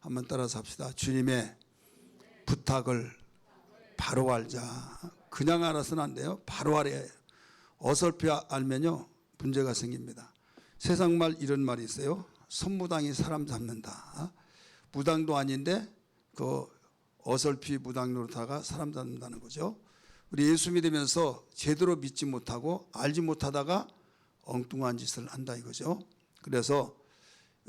한번 따라서 합시다. 주님의 부탁을 바로 알자. 그냥 알아서는 안 돼요. 바로 알아야 해요. 어설피 알면요 문제가 생깁니다. 세상 말 이런 말이 있어요. 선무당이 사람 잡는다. 무당도 아닌데 그 어설피 무당 노릇하다가 사람 잡는다는 거죠. 우리 예수 믿으면서 제대로 믿지 못하고 알지 못하다가 엉뚱한 짓을 한다 이거죠. 그래서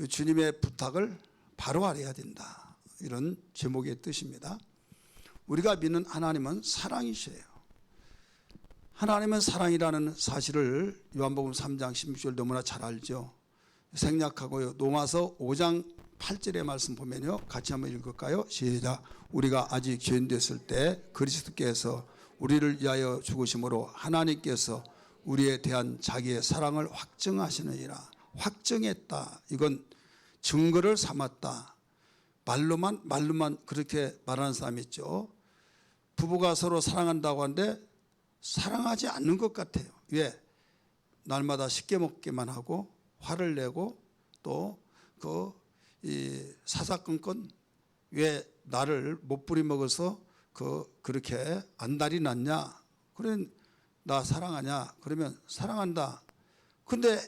주님의 부탁을 바로 알아야 된다. 이런 제목의 뜻입니다. 우리가 믿는 하나님은 사랑이시래요. 하나님은 사랑이라는 사실을 요한복음 3장 16절 너무나 잘 알죠. 생략하고요. 로마서 5장 8절의 말씀 보면요. 같이 한번 읽을까요? 시작. 우리가 아직 죄인 됐을 때 그리스도께서 우리를 위하여 죽으심으로 하나님께서 우리에 대한 자기의 사랑을 확증하시느니라. 확증했다. 이건 증거를 삼았다. 말로만 그렇게 말하는 사람이 있죠. 부부가 서로 사랑한다고 하는데 사랑하지 않는 것 같아요. 왜? 날마다 쉽게 먹기만 하고 화를 내고 또 이 사사건건 왜 나를 못 부리먹어서 그렇게 안달이 났냐? 그래 나 사랑하냐? 그러면 사랑한다. 근데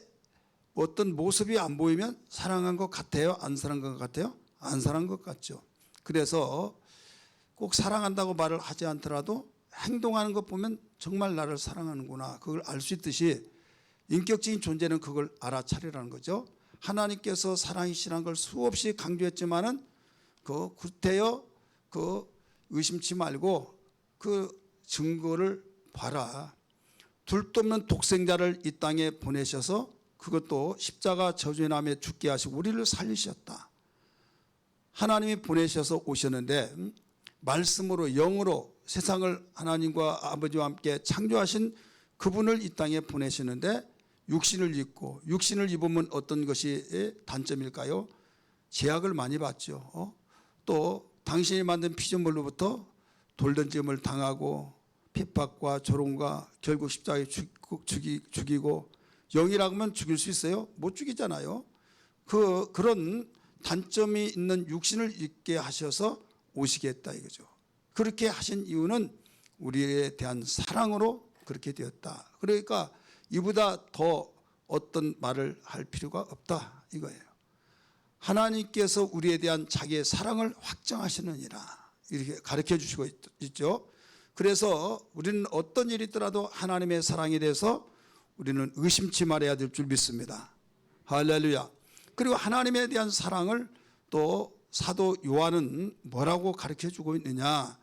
어떤 모습이 안 보이면 사랑한 것 같아요? 안 사랑한 것 같아요? 안 사랑한 것 같죠. 그래서 꼭 사랑한다고 말을 하지 않더라도 행동하는 것 보면 정말 나를 사랑하는구나. 그걸 알 수 있듯이 인격적인 존재는 그걸 알아차리라는 거죠. 하나님께서 사랑이시라는 걸 수없이 강조했지만은 구태여 의심치 말고 그 증거를 봐라. 둘도 없는 독생자를 이 땅에 보내셔서 그것도 십자가 저주남에 죽게 하시고 우리를 살리셨다. 하나님이 보내셔서 오셨는데 말씀으로 영으로 세상을 하나님과 아버지와 함께 창조하신 그분을 이 땅에 보내시는데 육신을 입으면 어떤 것이 단점일까요? 제약을 많이 받죠. 또 당신이 만든 피조물로부터 돌던짐을 당하고 핍박과 조롱과 결국 십자가에 죽이고 영이라고 하면 죽일 수 있어요? 못 죽이잖아요. 그런 단점이 있는 육신을 입게 하셔서 오시겠다 이거죠. 그렇게 하신 이유는 우리에 대한 사랑으로 그렇게 되었다. 그러니까 이보다 더 어떤 말을 할 필요가 없다 이거예요. 하나님께서 우리에 대한 자기의 사랑을 확정하시느니라 이렇게 가르쳐 주시고 있죠. 그래서 우리는 어떤 일이 있더라도 하나님의 사랑에 대해서 우리는 의심치 말아야 될 줄 믿습니다. 할렐루야. 그리고 하나님에 대한 사랑을 또 사도 요한은 뭐라고 가르쳐 주고 있느냐.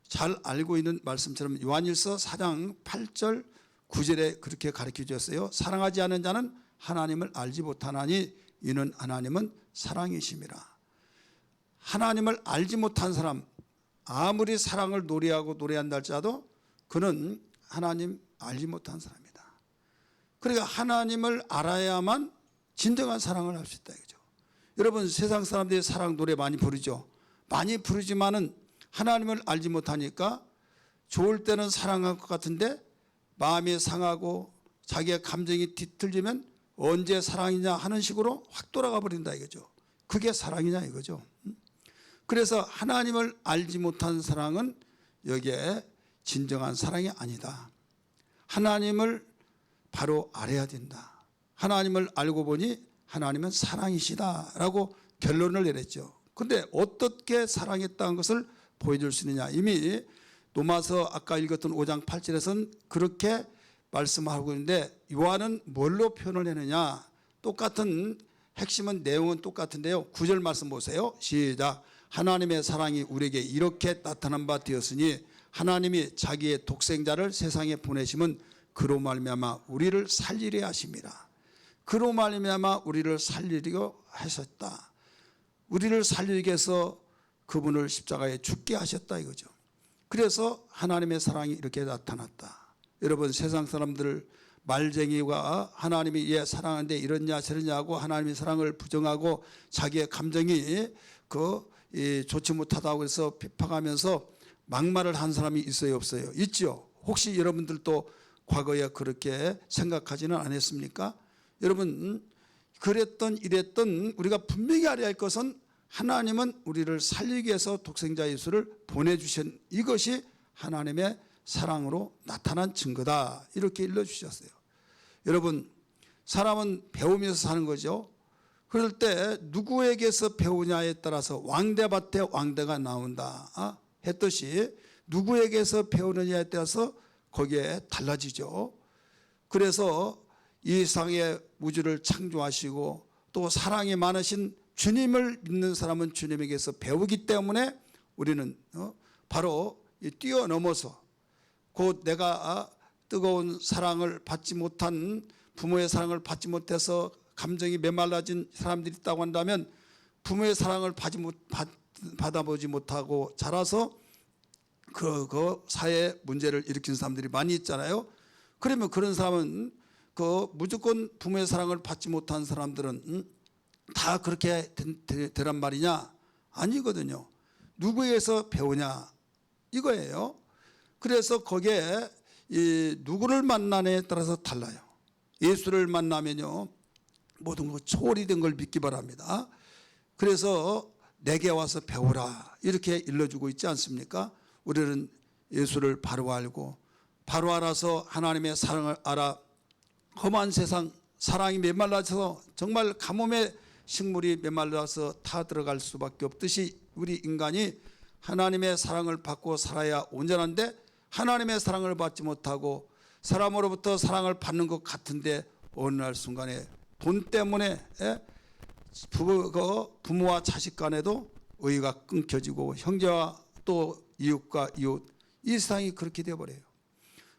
잘 알고 있는 말씀처럼 요한일서 4장 8절 9절에 그렇게 가르쳐 주셨어요. 사랑하지 않은 자는 하나님을 알지 못하나니 이는 하나님은 사랑이심이라. 하나님을 알지 못한 사람 아무리 사랑을 노래한다 할지라도 그는 하나님 알지 못한 사람이다. 그러니까 하나님을 알아야만 진정한 사랑을 할 수 있다 이거죠. 여러분 세상 사람들이 사랑 노래 많이 부르죠. 많이 부르지만은 하나님을 알지 못하니까 좋을 때는 사랑할 것 같은데 마음이 상하고 자기의 감정이 뒤틀리면 언제 사랑이냐 하는 식으로 확 돌아가 버린다 이거죠. 그게 사랑이냐 이거죠. 그래서 하나님을 알지 못한 사랑은 여기에 진정한 사랑이 아니다. 하나님을 바로 알아야 된다. 하나님을 알고 보니 하나님은 사랑이시다라고 결론을 내렸죠. 그런데 어떻게 사랑했다는 것을 보여줄 수 있느냐. 이미 로마서 아까 읽었던 5장 8절에서는 그렇게 말씀하고 있는데 요한은 뭘로 표현을 했느냐. 똑같은 핵심은 내용은 똑같은데요. 9절 말씀 보세요. 시작. 하나님의 사랑이 우리에게 이렇게 나타난 바 되었으니 하나님이 자기의 독생자를 세상에 보내심은 그로 말미암아 우리를 살리려 하심이라. 그로 말미암아 우리를 살리려 하셨다. 우리를 살리기 위해서 그분을 십자가에 죽게 하셨다 이거죠. 그래서 하나님의 사랑이 이렇게 나타났다. 여러분 세상 사람들 말쟁이가 하나님이 얘 사랑하는데 이러냐 저러냐 하고 하나님의 사랑을 부정하고 자기의 감정이 좋지 못하다고 해서 비판하면서 막말을 한 사람이 있어요 없어요? 있죠. 혹시 여러분들도 과거에 그렇게 생각하지는 않았습니까? 여러분 그랬던 이랬던 우리가 분명히 알아야 할 것은 하나님은 우리를 살리기 위해서 독생자 예수를 보내주신 이것이 하나님의 사랑으로 나타난 증거다, 이렇게 일러주셨어요. 여러분, 사람은 배우면서 사는 거죠. 그럴 때 누구에게서 배우냐에 따라서 왕대밭에 왕대가 나온다 했듯이 누구에게서 배우느냐에 따라서 거기에 달라지죠. 그래서 이 세상의 우주를 창조하시고 또 사랑이 많으신 주님을 믿는 사람은 주님에게서 배우기 때문에 우리는 바로 뛰어넘어서 곧 내가 뜨거운 사랑을 받지 못한, 부모의 사랑을 받지 못해서 감정이 메말라진 사람들이 있다고 한다면 부모의 사랑을 받아보지 못하고 자라서 그 사회에 문제를 일으킨 사람들이 많이 있잖아요. 그러면 그런 사람은 무조건 부모의 사랑을 받지 못한 사람들은 다 그렇게 되란 말이냐? 아니거든요. 누구에게서 배우냐 이거예요. 그래서 거기에 누구를 만나냐에 따라서 달라요. 예수를 만나면요 모든 것 초월이 된 걸 믿기 바랍니다. 그래서 내게 와서 배우라 이렇게 일러주고 있지 않습니까? 우리는 예수를 바로 알고 바로 알아서 하나님의 사랑을 알아 험한 세상 사랑이 메말라서 정말 가뭄의 식물이 메말라서 타 들어갈 수밖에 없듯이 우리 인간이 하나님의 사랑을 받고 살아야 온전한데 하나님의 사랑을 받지 못하고 사람으로부터 사랑을 받는 것 같은데 어느 날 순간에 돈 때문에 부모와 자식 간에도 의가 끊겨지고 형제와 또 이웃과 이웃 이 세상이 그렇게 되어버려요.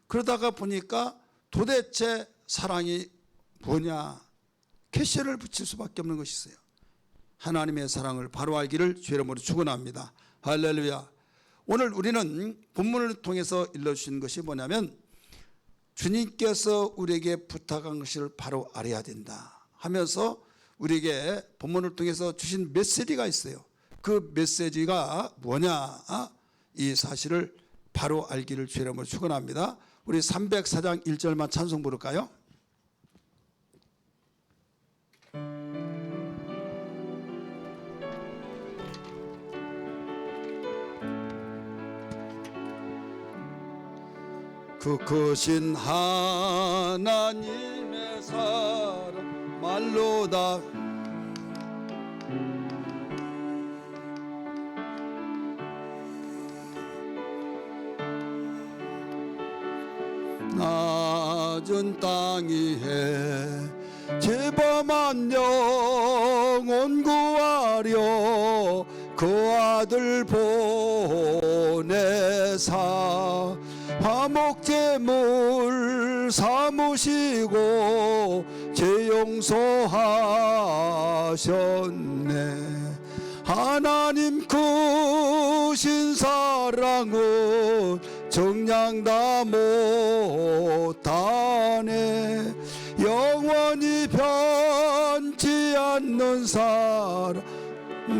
그러다가 보니까 도대체 사랑이 뭐냐 캐시를 붙일 수밖에 없는 것이 있어요. 하나님의 사랑을 바로 알기를 주의 이름으로 축원합니다. 할렐루야. 오늘 우리는 본문을 통해서 일러주신 것이 뭐냐면 주님께서 우리에게 부탁한 것을 바로 알아야 된다 하면서 우리에게 본문을 통해서 주신 메시지가 있어요. 그 메시지가 뭐냐 이 사실을 바로 알기를 주의 이름으로 축원합니다. 우리 304장 1절만 찬송 부를까요? 그 크신 하나님의 사랑 말로 다 낮은 땅 위에 죄범한 영혼 구하려 그 아들 보내사 화목제물 삼으시고 죄 용서하셨네. 하나님 크신 사랑은 정량 다 못하네. 영원히 변치 않는 사랑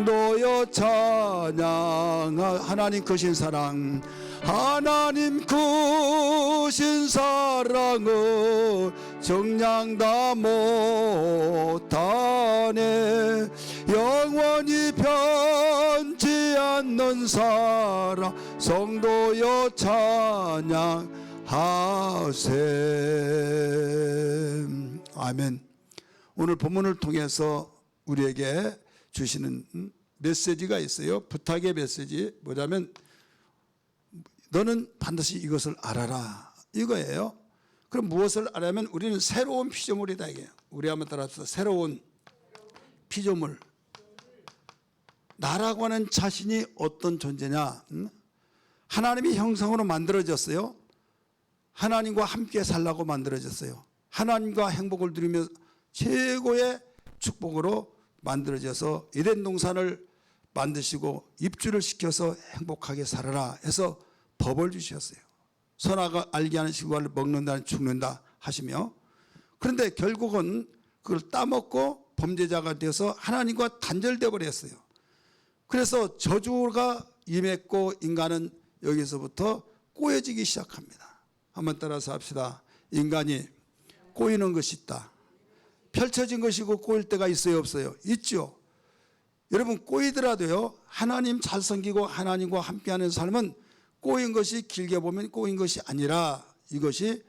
너여 찬양. 하나님 크신 사랑, 하나님 크신 사랑은 정량 다 못하네. 영원히 변치 않는 사랑 성도여 찬양하세. 아멘. 오늘 본문을 통해서 우리에게 주시는 메시지가 있어요. 부탁의 메시지 뭐냐면 너는 반드시 이것을 알아라 이거예요. 그럼 무엇을 알아야면 우리는 새로운 피조물이다 이게요. 우리 한번 따라서 새로운 피조물. 나라고 하는 자신이 어떤 존재냐? 하나님의 형상으로 만들어졌어요. 하나님과 함께 살라고 만들어졌어요. 하나님과 행복을 누리며 최고의 축복으로 만들어져서 에덴 동산을 만드시고 입주를 시켜서 행복하게 살아라 해서 법을 주셨어요. 선악을 알게 하는 식물을 먹는다는 죽는다 하시며, 그런데 결국은 그걸 따먹고 범죄자가 되어서 하나님과 단절되어 버렸어요. 그래서 저주가 임했고 인간은 여기서부터 꼬여지기 시작합니다. 한번 따라서 합시다. 인간이 꼬이는 것이 있다. 펼쳐진 것이고 꼬일 때가 있어요 없어요? 있죠. 여러분 꼬이더라도요, 하나님 잘 섬기고 하나님과 함께하는 삶은 꼬인 것이 길게 보면 꼬인 것이 아니라 이것이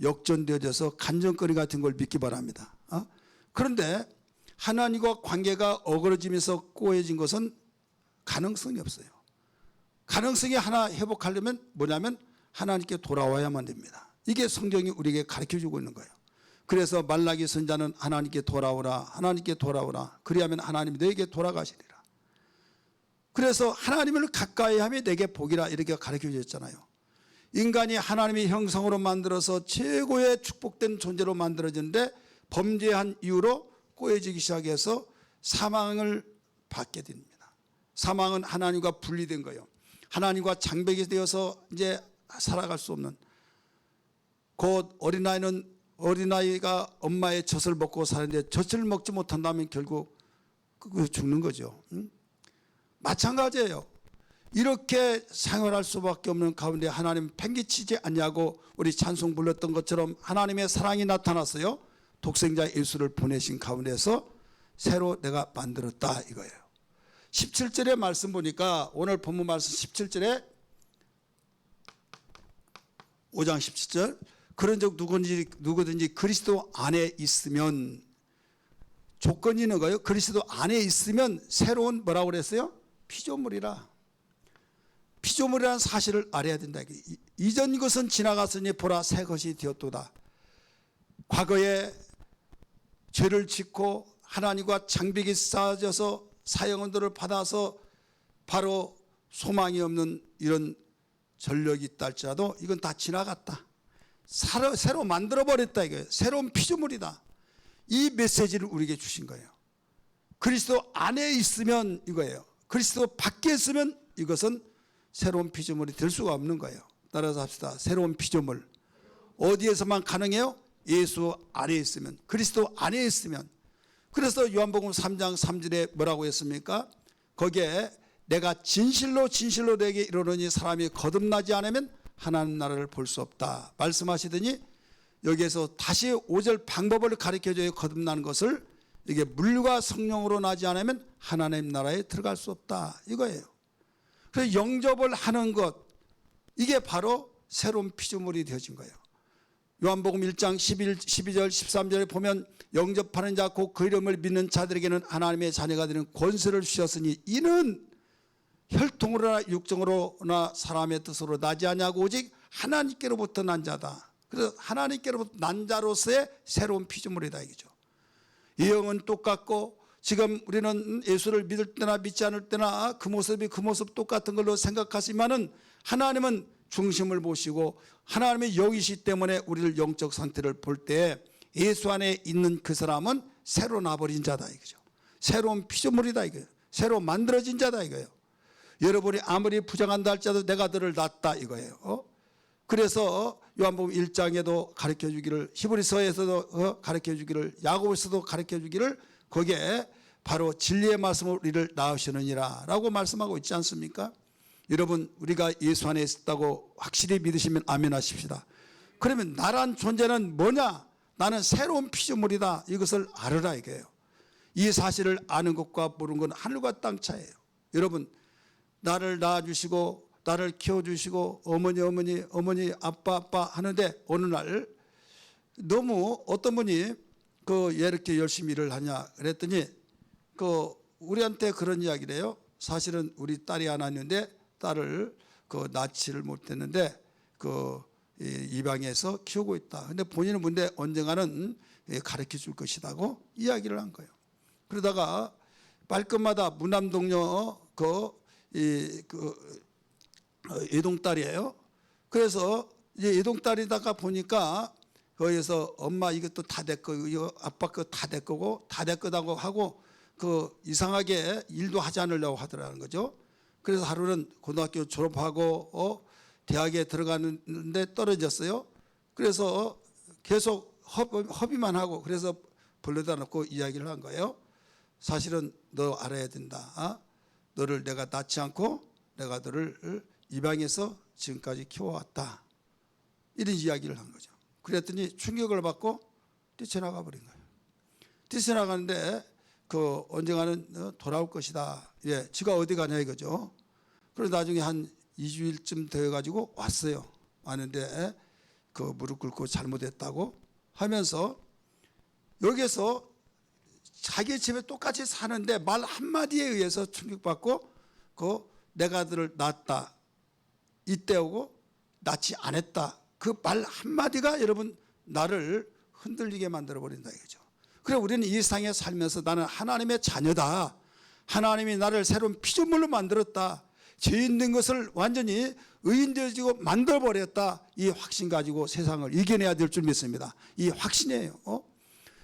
역전되어져서 간증거리 같은 걸 믿기 바랍니다. 그런데 하나님과 관계가 어그러지면서 꼬여진 것은 가능성이 없어요. 가능성이 하나 회복하려면 뭐냐면 하나님께 돌아와야만 됩니다. 이게 성경이 우리에게 가르쳐주고 있는 거예요. 그래서 말라기 선자는 하나님께 돌아오라, 하나님께 돌아오라, 그리하면 하나님이 너에게 돌아가시리라. 그래서 하나님을 가까이 하며 내게 복이라 이렇게 가르쳐주셨잖아요. 인간이 하나님의 형상으로 만들어서 최고의 축복된 존재로 만들어졌는데 범죄한 이후로 꼬여지기 시작해서 사망을 받게 됩니다. 사망은 하나님과 분리된 거예요. 하나님과 장벽이 되어서 이제 살아갈 수 없는, 곧 어린아이가 엄마의 젖을 먹고 사는데 젖을 먹지 못한다면 결국 죽는 거죠. 마찬가지예요. 이렇게 생활할 수밖에 없는 가운데 하나님 팽개치지 않냐고 우리 찬송 불렀던 것처럼 하나님의 사랑이 나타났어요. 독생자 예수를 보내신 가운데서 새로 내가 만들었다 이거예요. 17절의 말씀 보니까 오늘 본문 말씀 17절에 5장 17절, 그런즉 누구든지 그리스도 안에 있으면, 조건이 있는 거예요. 그리스도 안에 있으면 새로운 뭐라고 그랬어요? 피조물이라. 피조물이라는 사실을 알아야 된다. 이전 것은 지나갔으니 보라 새 것이 되었도다. 과거에 죄를 짓고 하나님과 장벽이 쌓아져서 사형언도를 받아서 바로 소망이 없는 이런 전력이 있다 할지라도 이건 다 지나갔다. 새로 만들어버렸다 이거예요. 새로운 피조물이다. 이 메시지를 우리에게 주신 거예요. 그리스도 안에 있으면 이거예요. 그리스도 밖에 있으면 이것은 새로운 피조물이 될 수가 없는 거예요. 따라서 합시다. 새로운 피조물. 어디에서만 가능해요? 예수 안에 있으면, 그리스도 안에 있으면. 그래서 요한복음 3장 3절에 뭐라고 했습니까? 거기에 내가 진실로 내게 이르노니 사람이 거듭나지 않으면 하나님 나라를 볼 수 없다 말씀하시더니, 여기에서 다시 5절 방법을 가르쳐줘요. 거듭나는 것을 이게 물과 성령으로 나지 않으면 하나님 나라에 들어갈 수 없다 이거예요. 그래서 영접을 하는 것, 이게 바로 새로운 피조물이 되어진 거예요. 요한복음 1장 12절 13절에 보면 영접하는 자 곧 그 이름을 믿는 자들에게는 하나님의 자녀가 되는 권세를 주셨으니 이는 혈통으로나 육정으로나 사람의 뜻으로 나지 아니하고 오직 하나님께로부터 난 자다. 그래서 하나님께로부터 난 자로서의 새로운 피조물이다 이거죠. 이 영은 똑같고 지금 우리는 예수를 믿을 때나 믿지 않을 때나 그 모습 똑같은 걸로 생각하지만은 하나님은 중심을 보시고 하나님의 영이시기 때문에 우리를 영적 상태를 볼 때 예수 안에 있는 그 사람은 새로 나버린 자다 이거죠. 새로운 피조물이다 이거예요. 새로 만들어진 자다 이거예요. 여러분이 아무리 부정한다 할지라도 내가 너를 낳았다 이거예요. 그래서 요한복음 1장에도 가르쳐주기를, 히브리서에서도 가르쳐주기를, 야고보서도 가르쳐주기를 거기에 바로 진리의 말씀으로 우리를 낳으시느니라 라고 말씀하고 있지 않습니까? 여러분 우리가 예수 안에 있다고 확실히 믿으시면 아멘 하십시다. 그러면 나란 존재는 뭐냐? 나는 새로운 피조물이다. 이것을 알으라 이거예요. 이 사실을 아는 것과 모르는 건 하늘과 땅 차이예요. 여러분 나를 낳아주시고 나를 키워주시고 어머니 아빠 하는데 어느 날 너무 어떤 분이 왜 이렇게 열심히 일을 하냐 그랬더니 우리한테 그런 이야기를 해요. 사실은 우리 딸이 하나 있는데 딸을 낳지를 못했는데 입양해서 키우고 있다. 근데 본인은 근데 언젠가는 가르쳐 줄 것이라고 이야기를 한 거예요. 그러다가 말끝마다 무남동녀 애동딸이에요. 그래서 이제 애동딸이다가 보니까 거기서 엄마 이것도 다 내 거, 이거 아빠 거 다 내 거고 다 내 거다고 하고 이상하게 일도 하지 않으려고 하더라는 거죠. 그래서 하루는 고등학교 졸업하고 대학에 들어가는데 떨어졌어요. 그래서 계속 허비만 하고 그래서 불러다 놓고 이야기를 한 거예요. 사실은 너 알아야 된다. 너를 내가 낳지 않고 내가 너를 입양해서 지금까지 키워왔다. 이런 이야기를 한 거죠. 그랬더니 충격을 받고 뛰쳐나가 버린 거예요. 뛰쳐나가는데 언젠가는 돌아올 것이다. 예, 지가 어디 가냐 이거죠. 그래서 나중에 한 2주일쯤 되어가지고 왔어요. 왔는데 무릎 꿇고 잘못했다고 하면서 여기서 자기 집에 똑같이 사는데 말 한마디에 의해서 충격받고 내가 아들을 낳았다. 이때 오고 낳지 않았다. 그 말 한마디가 여러분 나를 흔들리게 만들어버린다 이거죠. 그래 우리는 이 세상에 살면서 나는 하나님의 자녀다. 하나님이 나를 새로운 피조물로 만들었다. 죄 있는 것을 완전히 의인되어지고 만들어버렸다. 이 확신 가지고 세상을 이겨내야 될 줄 믿습니다. 이 확신이에요.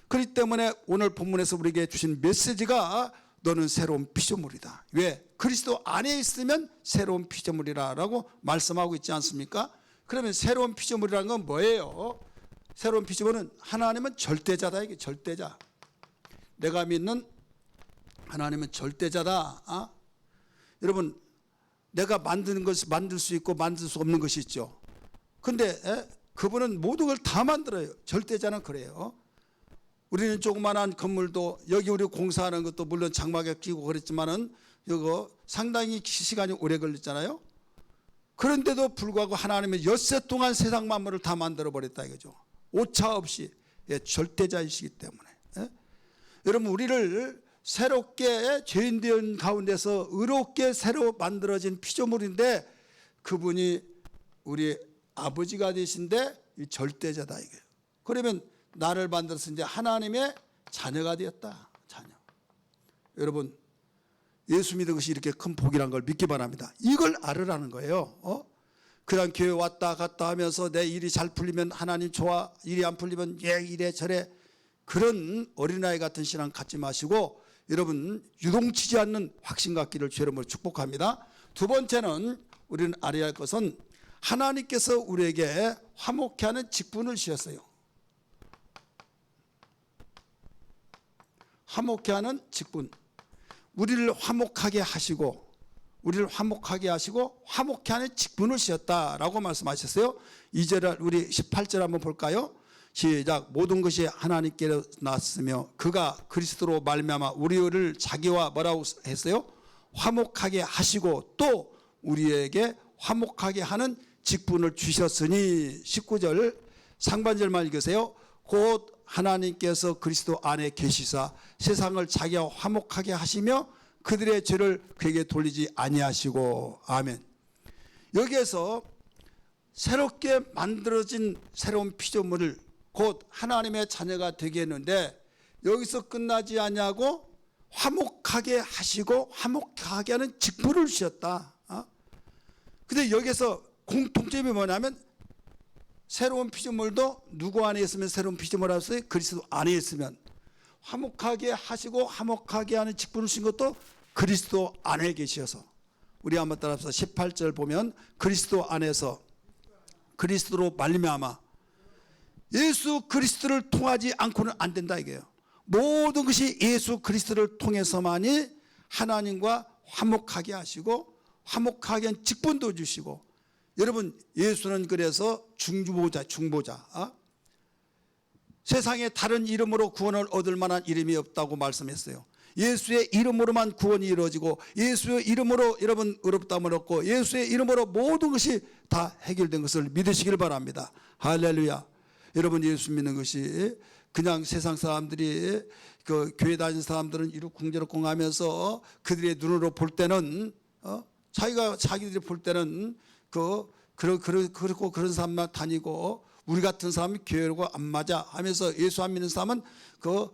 그렇기 때문에 오늘 본문에서 우리에게 주신 메시지가 너는 새로운 피조물이다. 왜? 그리스도 안에 있으면 새로운 피조물이라고 말씀하고 있지 않습니까? 그러면 새로운 피조물이라는 건 뭐예요? 새로운 피조물은 하나님은 절대자다. 이게 절대자. 내가 믿는 하나님은 절대자다. 여러분 내가 만드는 것을 만들 수 있고 만들 수 없는 것이 있죠. 그런데 그분은 모든 걸 다 만들어요. 절대자는 그래요. 우리는 조그만한 건물도 여기 우리 공사하는 것도 물론 장막에 끼고 그랬지만은 이거 상당히 시간이 오래 걸렸잖아요. 그런데도 불구하고 하나님은 엿새 동안 세상 만물을 다 만들어 버렸다 이거죠. 오차 없이. 절대자이시기 때문에. 여러분 우리를 새롭게 죄인된 가운데서 의롭게 새로 만들어진 피조물인데 그분이 우리 아버지가 되신데 이 절대자다 이거예요. 그러면 나를 만들어서 이제 하나님의 자녀가 되었다. 자녀. 여러분 예수 믿는 것이 이렇게 큰 복이라는 걸 믿기 바랍니다. 이걸 알으라는 거예요. 그냥 교회 왔다 갔다 하면서 내 일이 잘 풀리면 하나님 좋아, 일이 안 풀리면 이래 저래, 그런 어린아이 같은 신앙 갖지 마시고 여러분 유동치지 않는 확신 갖기를 주의 이름으로 축복합니다. 두 번째는 우리는 알아야 할 것은 하나님께서 우리에게 화목케 하는 직분을 주셨어요. 화목케 하는 직분. 우리를 화목하게 하시고 화목케 하는 직분을 주셨다라고 말씀하셨어요. 2절 우리 18절 한번 볼까요? 시작. 모든 것이 하나님께로 났으며 그가 그리스도로 말미암아 우리를 자기와 뭐라고 했어요? 화목하게 하시고 또 우리에게 화목하게 하는 직분을 주셨으니 19절 상반절만 읽으세요. 곧 하나님께서 그리스도 안에 계시사 세상을 자기와 화목하게 하시며 그들의 죄를 그에게 돌리지 아니하시고. 아멘. 여기에서 새롭게 만들어진 새로운 피조물을 곧 하나님의 자녀가 되게 했는데 여기서 끝나지 아니하고 화목하게 하시고 화목하게 하는 직분을 주셨다. 근데 여기서 공통점이 뭐냐면 새로운 피조물도 누구 안에 있으면 새로운 피조물이었어요? 그리스도 안에 있으면. 화목하게 하시고 화목하게 하는 직분을 주신 것도 그리스도 안에 계셔서. 우리 한번 따라서 18절 보면 그리스도 안에서 그리스도로 말미암아. 예수 그리스도를 통하지 않고는 안 된다 이게요. 모든 것이 예수 그리스도를 통해서만이 하나님과 화목하게 하시고 화목하게 한 직분도 주시고. 여러분 예수는 그래서 중보자. 세상에 다른 이름으로 구원을 얻을 만한 이름이 없다고 말씀했어요. 예수의 이름으로만 구원이 이루어지고 예수의 이름으로 여러분 의롭다함을 얻고 예수의 이름으로 모든 것이 다 해결된 것을 믿으시길 바랍니다. 할렐루야. 여러분 예수 믿는 것이 그냥 세상 사람들이 교회 다니는 사람들은 이룩쿵저룩쿵 하면서 그들의 눈으로 볼 때는 자기들이 볼 때는 그렇고 그런 사람만 다니고 우리 같은 사람이 교회하고 안 맞아 하면서 예수 안 믿는 사람은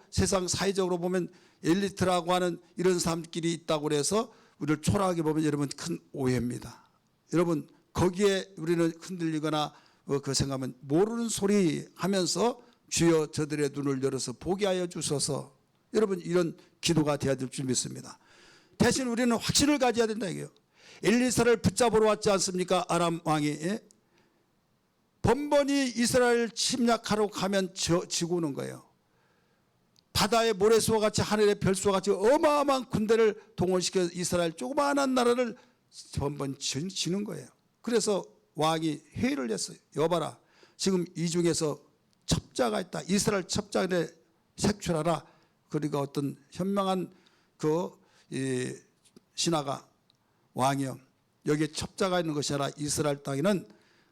세상 사회적으로 보면 엘리트라고 하는 이런 사람들끼리 있다고 그래서 우리를 초라하게 보면 여러분 큰 오해입니다. 여러분 거기에 우리는 흔들리거나 그 생각하면 모르는 소리 하면서 주여 저들의 눈을 열어서 보게 하여 주소서. 여러분 이런 기도가 되어야 될 줄 믿습니다. 대신 우리는 확신을 가져야 된다 이게요. 엘리사를 붙잡으러 왔지 않습니까? 아람 왕이. 번번이 이스라엘 침략하러 가면 지고 오는 거예요. 바다의 모래수와 같이 하늘의 별수와 같이 어마어마한 군대를 동원시켜 이스라엘 조그마한 나라를 번번 지는 거예요. 그래서 왕이 회의를 했어요. 여봐라, 지금 이 중에서 첩자가 있다. 이스라엘 첩자를 색출하라. 그리고 어떤 현명한 이 신하가 왕이요, 여기에 첩자가 있는 것이 아니라 이스라엘 땅에는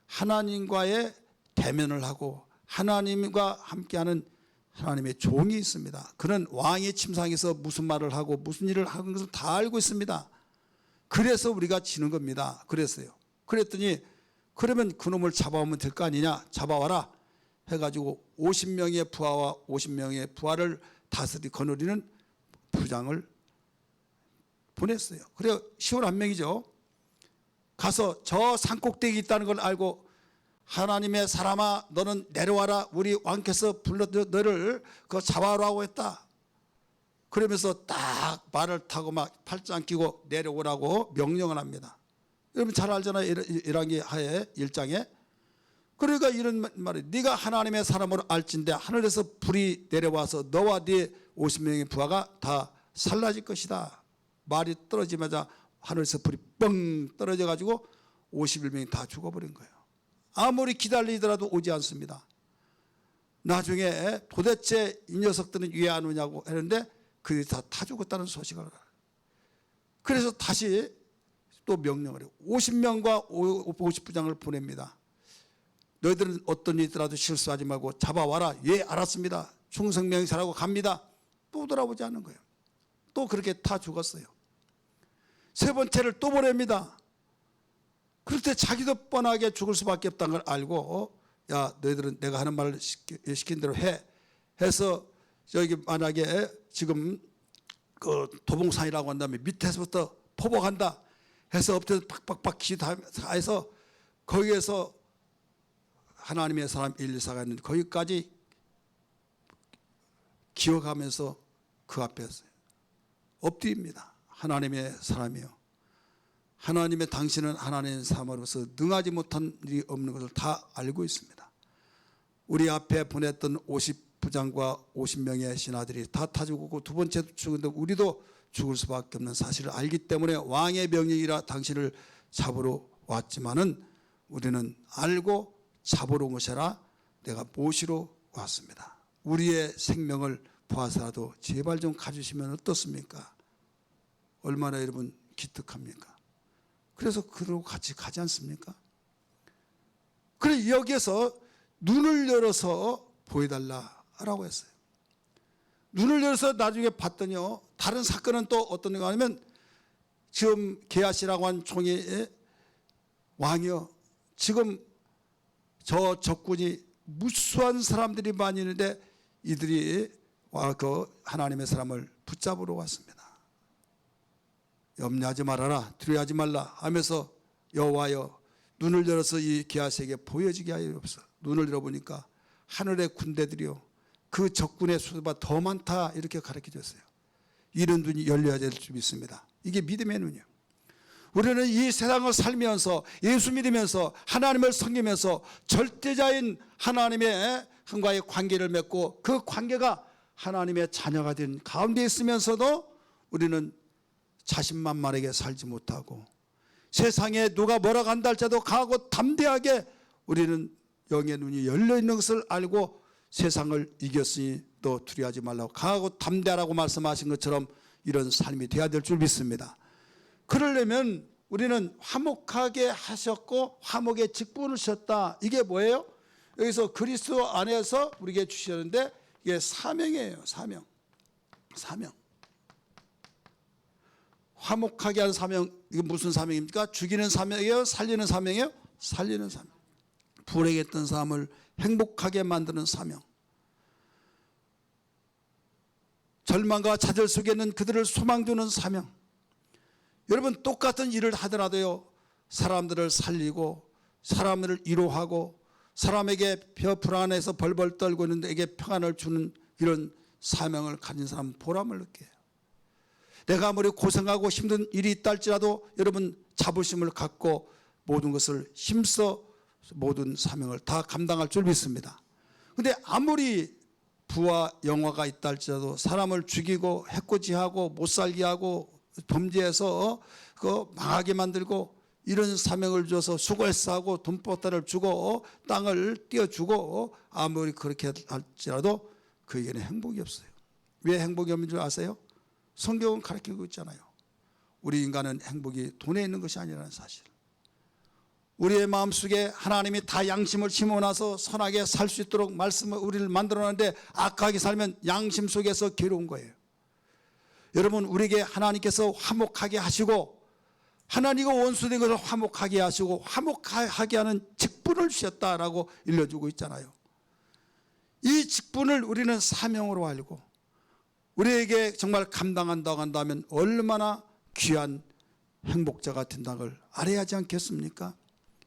하나님과의 대면을 하고 하나님과 함께하는 하나님의 종이 있습니다. 그는 왕의 침상에서 무슨 말을 하고 무슨 일을 하는 것을 다 알고 있습니다. 그래서 우리가 지는 겁니다. 그랬어요. 그랬더니 그러면 그놈을 잡아오면 될 거 아니냐, 잡아와라 해가지고 50명의 부하와 50명의 부하를 다스리 거느리는 부장을 보냈어요. 그래 10월 한 명이죠. 가서 저 산꼭대기 있다는 걸 알고 하나님의 사람아 너는 내려와라, 우리 왕께서 불러 너를 그 잡아오라고 했다. 그러면서 딱 말을 타고 막 팔짱 끼고 내려오라고 명령을 합니다. 여러분 잘 알잖아요. 1학기 하에 1장에. 그러니까 이런 말이, 네가 하나님의 사람으로 알진대 하늘에서 불이 내려와서 너와 네 50명의 부하가 다 살라질 것이다. 말이 떨어지자마자 하늘에서 불이 뻥 떨어져 가지고 51명이 다 죽어버린 거예요. 아무리 기다리더라도 오지 않습니다. 나중에 도대체 이 녀석들은 왜 안 오냐고 했는데 그들이 다 죽었다는 소식을 알아요. 그래서 다시 또 명령을 해요. 50명과 50부장을 보냅니다. 너희들은 어떤 일이 있더라도 실수하지 말고 잡아와라. 예, 알았습니다. 충성명령하고 갑니다. 또 돌아오지 않는 거예요. 또 그렇게 다 죽었어요. 세 번째를 또 보냅니다. 그럴 때 자기도 뻔하게 죽을 수밖에 없다는 걸 알고 야, 너희들은 내가 하는 말을 시킨 대로 해 해서 저기 만약에 지금 그 도봉산이라고 한다면 밑에서부터 포복한다 해서 엎드려서 팍팍팍 기도해서 거기에서 하나님의 사람 엘리사가 있는 거기까지 기어가면서 그 앞에서 엎드립니다. 하나님의 사람이요, 하나님의 당신은 하나님의 사람으로서 능하지 못한 일이 없는 것을 다 알고 있습니다. 우리 앞에 보냈던 50부장과 50명의 신하들이 다 죽고 두 번째도 죽은데 우리도 죽을 수밖에 없는 사실을 알기 때문에 왕의 명령이라 당신을 잡으러 왔지만은 우리는 알고 잡으러 온 것이 아니라 내가 모시러 왔습니다. 우리의 생명을 보아서라도 제발 좀 가주시면 어떻습니까? 얼마나 여러분 기특합니까? 그래서 그러고 같이 가지 않습니까? 그래 여기에서 눈을 열어서 보여달라라고 했어요. 눈을 열어서 나중에 봤더니요, 다른 사건은 또 어떤 거 하냐면 지금 게하시라고 한 총의 왕이요, 지금 저 적군이 무수한 사람들이 많이 있는데 이들이 그 하나님의 사람을 붙잡으러 왔습니다. 염려하지 말아라, 두려워하지 말라 하면서 여호와여 눈을 열어서 이 게하시에게 보여지게 하여 없어. 눈을 열어보니까 하늘의 군대들이요 그 적군의 수보다 더 많다 이렇게 가르쳐 줬어요. 이런 눈이 열려야 될 줄 믿습니다. 이게 믿음의 눈이요. 우리는 이 세상을 살면서 예수 믿으면서 하나님을 섬기면서 절대자인 하나님의 한과의 관계를 맺고 그 관계가 하나님의 자녀가 된 가운데 있으면서도 우리는 자신만만하게 살지 못하고 세상에 누가 뭐라고 한다 할지라도 강하고 담대하게 우리는 영의 눈이 열려있는 것을 알고 세상을 이겼으니 또 두려워하지 말라고 강하고 담대하라고 말씀하신 것처럼 이런 삶이 되어야 될 줄 믿습니다. 그러려면 우리는 화목하게 하셨고 화목의 직분을 주셨다. 이게 뭐예요? 여기서 그리스도 안에서 우리에게 주셨는데 이게 사명이에요. 사명. 화목하게 하는 사명. 이게 무슨 사명입니까? 죽이는 사명이에요? 살리는 사명이에요? 살리는 사명. 불행했던 사람을 행복하게 만드는 사명. 절망과 좌절 속에 있는 그들을 소망 주는 사명. 여러분 똑같은 일을 하더라도요, 사람들을 살리고 사람들을 위로하고 사람에게 불안해서 벌벌 떨고 있는 데에게 평안을 주는 이런 사명을 가진 사람은 보람을 느껴요. 내가 아무리 고생하고 힘든 일이 있다 할지라도 여러분 자부심을 갖고 모든 것을 힘써 모든 사명을 다 감당할 줄 믿습니다. 그런데 아무리 부와 영화가 있다 할지라도 사람을 죽이고 해코지하고 못살게 하고 범죄해서 망하게 만들고 이런 사명을 줘서 수고했어 하고 돈보따를 주고 땅을 띄워주고 아무리 그렇게 할지라도 그에게는 행복이 없어요. 왜 행복이 없는 줄 아세요? 성경은 가르치고 있잖아요. 우리 인간은 행복이 돈에 있는 것이 아니라는 사실. 우리의 마음속에 하나님이 다 양심을 심어놔서 선하게 살 수 있도록 말씀을 우리를 만들어놨는데 악하게 살면 양심 속에서 괴로운 거예요. 여러분, 우리에게 하나님께서 화목하게 하시고 하나님과 원수된 것을 화목하게 하시고 화목하게 하는 직분을 주셨다라고 일러주고 있잖아요. 이 직분을 우리는 사명으로 알고 우리에게 정말 감당한다고 한다면 얼마나 귀한 행복자가 된다는 걸 알아야 하지 않겠습니까?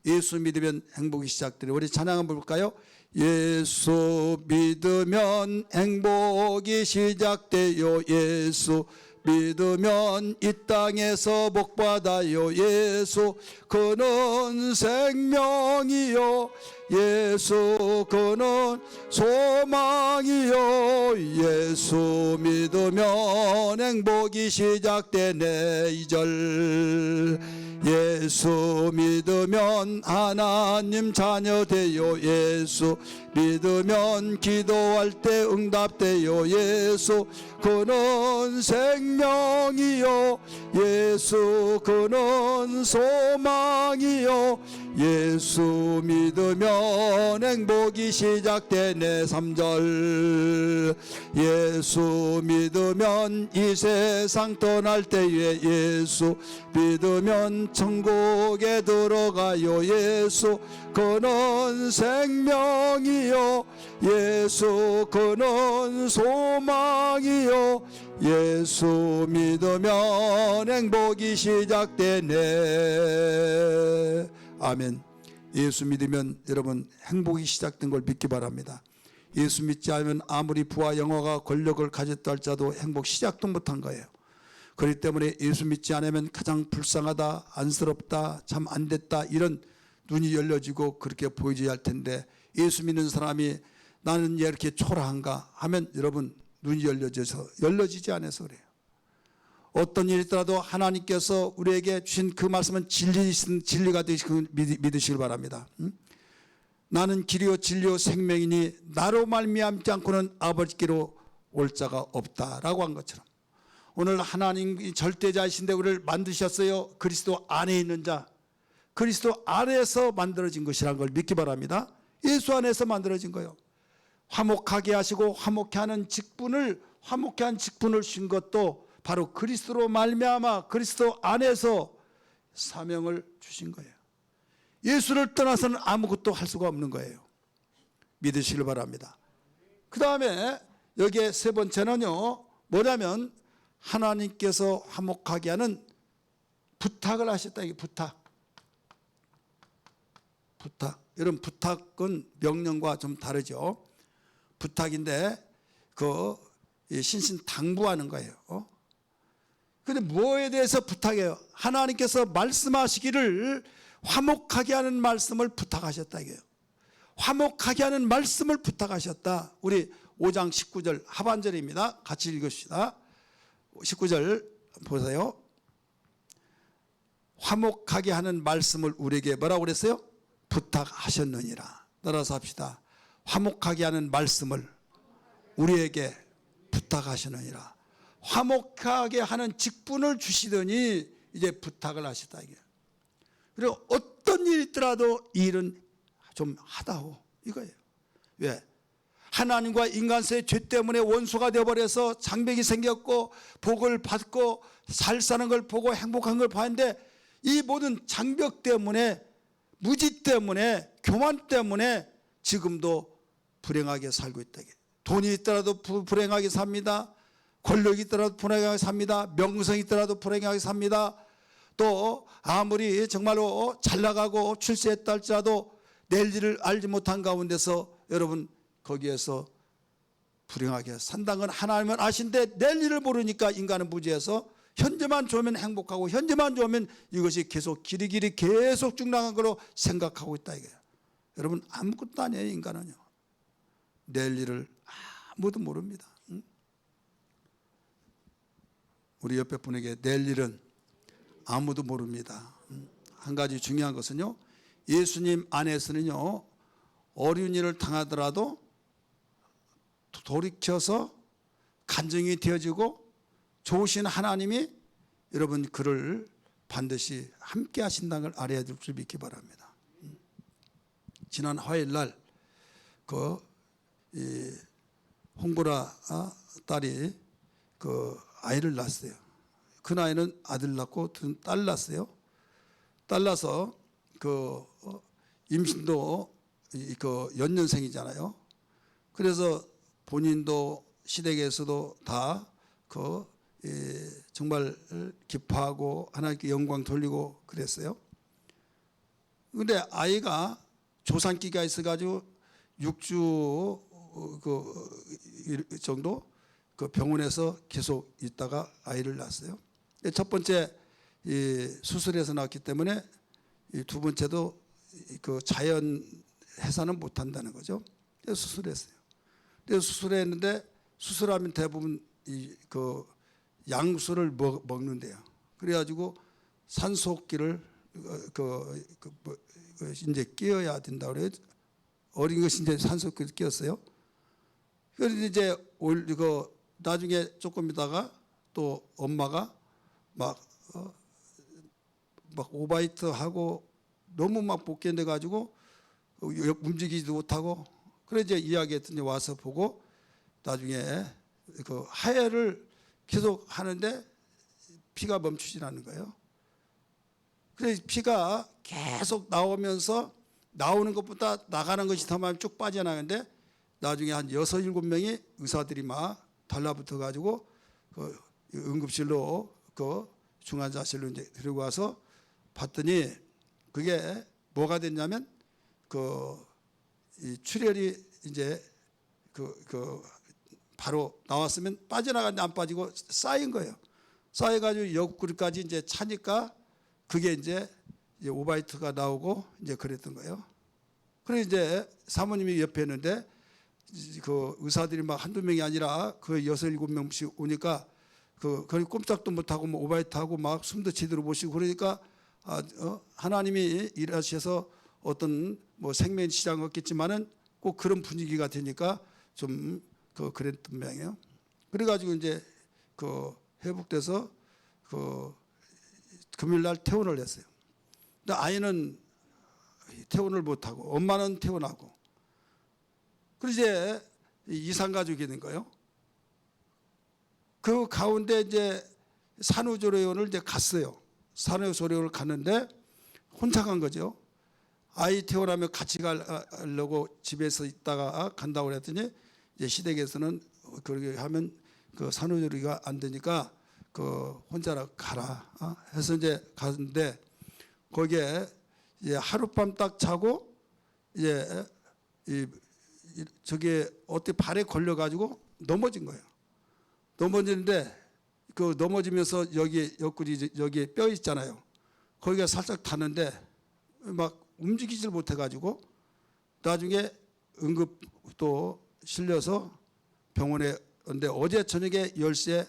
예수 믿으면 행복이 시작되는, 우리 찬양 한번 볼까요? 예수 믿으면 행복이 시작돼요. 예수 믿으면 이 땅에서 복받아요. 예수 그는 생명이요. 예수 그는 소망이요. 예수 믿으면 행복이 시작되네. 2절 예수 믿으면 하나님 자녀 되요. 예수 믿으면 기도할 때 응답돼요. 예수 그는 생명이요. 예수 그는 소망이요. 예수 믿으면 행복이 시작되네. 3절 예수 믿으면 이 세상 떠날 때에 예수 믿으면 천국에 들어가요. 예수 그는 생명이요. 예수 그는 소망이요. 예수 믿으면 행복이 시작되네. 아멘. 예수 믿으면 여러분 행복이 시작된 걸 믿기 바랍니다. 예수 믿지 않으면 아무리 부와 영화가 권력을 가졌다 할지라도 행복 시작도 못한 거예요. 그렇기 때문에 예수 믿지 않으면 가장 불쌍하다, 안쓰럽다, 참 안됐다, 이런 눈이 열려지고 그렇게 보여져야 할 텐데, 예수 믿는 사람이 나는 왜 이렇게 초라한가 하면 여러분 눈이 열려지지 않아서 그래요. 어떤 일이 있더라도 하나님께서 우리에게 주신 그 말씀은 진리가 되시길 믿으시길 바랍니다. 나는 길이요 진리요 생명이니 나로 말미암지 않고는 아버지께로 올 자가 없다라고 한 것처럼, 오늘 하나님이 절대자이신데 우리를 만드셨어요. 그리스도 안에 있는 자, 그리스도 안에서 만들어진 것이라는 걸 믿기 바랍니다. 예수 안에서 만들어진 거예요. 화목하게 하시고 화목케 하는 직분을 주신 것도 바로 그리스도로 말미암아 그리스도 안에서 사명을 주신 거예요. 예수를 떠나서는 아무것도 할 수가 없는 거예요. 믿으시길 바랍니다. 그 다음에 여기에 세 번째는요, 뭐냐면 하나님께서 화목하게 하는 부탁을 하셨다. 이게 부탁. 여러분, 부탁은 명령과 좀 다르죠. 부탁인데 그 신신당부하는 거예요. 근데 뭐에 대해서 부탁해요? 하나님께서 말씀하시기를 화목하게 하는 말씀을 부탁하셨다 이게요. 화목하게 하는 말씀을 부탁하셨다. 우리 5장 19절 하반절입니다. 같이 읽읍시다. 19절 보세요. 화목하게 하는 말씀을 우리에게 뭐라고 그랬어요? 부탁하셨느니라. 따라서 합시다. 화목하게 하는 말씀을 우리에게 부탁하시느니라. 화목하게 하는 직분을 주시더니 이제 부탁을 하시다 이게. 그리고 어떤 일이 있더라도 이 일은 좀 하다오 이거예요. 왜? 하나님과 인간 사이의 죄 때문에 원수가 되어버려서 장벽이 생겼고 복을 받고 잘 사는 걸 보고 행복한 걸 봤는데, 이 모든 장벽 때문에, 무지 때문에, 교만 때문에 지금도 불행하게 살고 있다. 돈이 있더라도 불행하게 삽니다. 권력이 있더라도 불행하게 삽니다. 명성이 있더라도 불행하게 삽니다. 또 아무리 정말로 잘 나가고 출세했다 할지라도 내일 일을 알지 못한 가운데서 여러분 거기에서 불행하게 산다는 건 하나님은 아신데 내일 일을 모르니까 인간은 무지해서 현재만 좋으면 행복하고 현재만 좋으면 이것이 계속 길이 계속 쭉 나간 걸로 생각하고 있다 이거예요. 여러분 아무것도 아니에요. 인간은요. 내일 일을 아무도 모릅니다. 우리 옆에 분에게 내일 일은 아무도 모릅니다. 한 가지 중요한 것은요, 예수님 안에서는요, 어려운 일을 당하더라도 돌이켜서 간증이 되어지고 좋으신 하나님이 여러분 그를 반드시 함께 하신다는 걸 알아야 될 줄 믿기 바랍니다. 지난 화요일 날 홍보라 딸이 아이를 낳았어요. 그 나이는 아들 낳고 딸 낳았어요. 딸 낳아서 임신도 연년생이잖아요. 그래서 본인도 시댁에서도 다 정말 기뻐하고 하나님께 영광 돌리고 그랬어요. 그런데 아이가 조산기가 있어가지고 6주 정도 병원에서 계속 있다가 아이를 낳았어요. 첫 번째 수술해서 낳았기 때문에 두 번째도 자연 해산은 못한다는 거죠. 그래서 수술했어요. 그래서 수술했는데 수술하면 대부분 양수를 먹는데요. 그래가지고 산소호흡기를 이제 끼워야 된다 그래요. 어린 것이 이제 산소호흡기를 끼웠어요. 그래서 이제 나중에 조금 있다가 또 엄마가 막 오바이트 하고 너무 막 복귀돼 가지고 움직이지도 못하고 그래 이제 이야기했더니 와서 보고 나중에 하혈을 계속 하는데 피가 멈추지 않는 거예요. 그래서 피가 계속 나오면서 나오는 것보다 나가는 것이 더 많이 쭉 빠져나가는데 나중에 한 6, 7명이 의사들이 막 달라붙어 가지고 응급실로 중환자실로 이제 데리고 와서 봤더니 그게 뭐가 됐냐면 이 출혈이 이제 바로 나왔으면 빠져나갔는데 안 빠지고 쌓인 거예요. 쌓여가지고 옆구리까지 이제 차니까 그게 이제 오바이트가 나오고 이제 그랬던 거예요. 그래 이제 사모님이 옆에 있는데 의사들이 막 한두 명이 아니라 6, 7명씩 오니까 거의 꼼짝도 못하고 뭐 오바이트하고 막 숨도 제대로 못 쉬고 그러니까 하나님이 일하셔서 어떤 뭐 생명의 시장은 없겠지만은 꼭 그런 분위기가 되니까 좀 그랬던 모양이에요. 그래가지고 이제 회복돼서 금요일날 퇴원을 했어요. 근데 아이는 퇴원을 못하고 엄마는 퇴원하고 그래서 이제 이산가족이 된 거예요. 그 가운데 이제 산후조리원을 이제 갔어요. 산후조리원을 갔는데 혼자 간 거죠. 아이 퇴원하면 같이 가려고 집에서 있다가 간다고 그랬더니 이제 시댁에서는 그렇게 하면 산후조리가 안 되니까 혼자라 가라 해서 이제 갔는데 거기에 이제 하룻밤 딱 자고 이제 저게 어떻게 발에 걸려가지고 넘어진 거예요. 넘어지는데 넘어지면서 여기 옆구리 여기 뼈 있잖아요. 거기가 살짝 닿는데 막 움직이질 못해가지고 나중에 응급 또 실려서 병원에 근데 어제 저녁에 10시에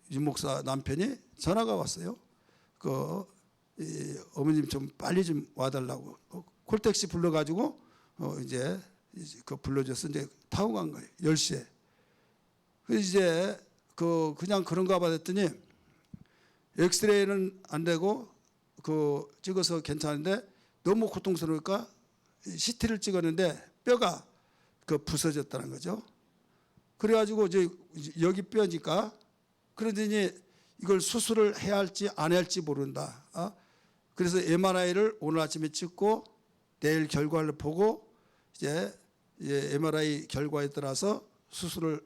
유목사 남편이 전화가 왔어요. 어머님 좀 빨리 좀 와달라고 콜택시 불러가지고 이제 불러줘서 이제 타고 간 거예요. 10시에. 그래서 이제 그냥 그런가 봐 했더니 엑스레이는 안 되고 찍어서 괜찮은데 너무 고통스러우니까 CT를 찍었는데 뼈가 부서졌다는 거죠. 그래가지고 이제 여기 뼈니까 그러더니 이걸 수술을 해야 할지 안 해야 할지 모른다. 그래서 MRI를 오늘 아침에 찍고 내일 결과를 보고 이제 MRI 결과에 따라서 수술을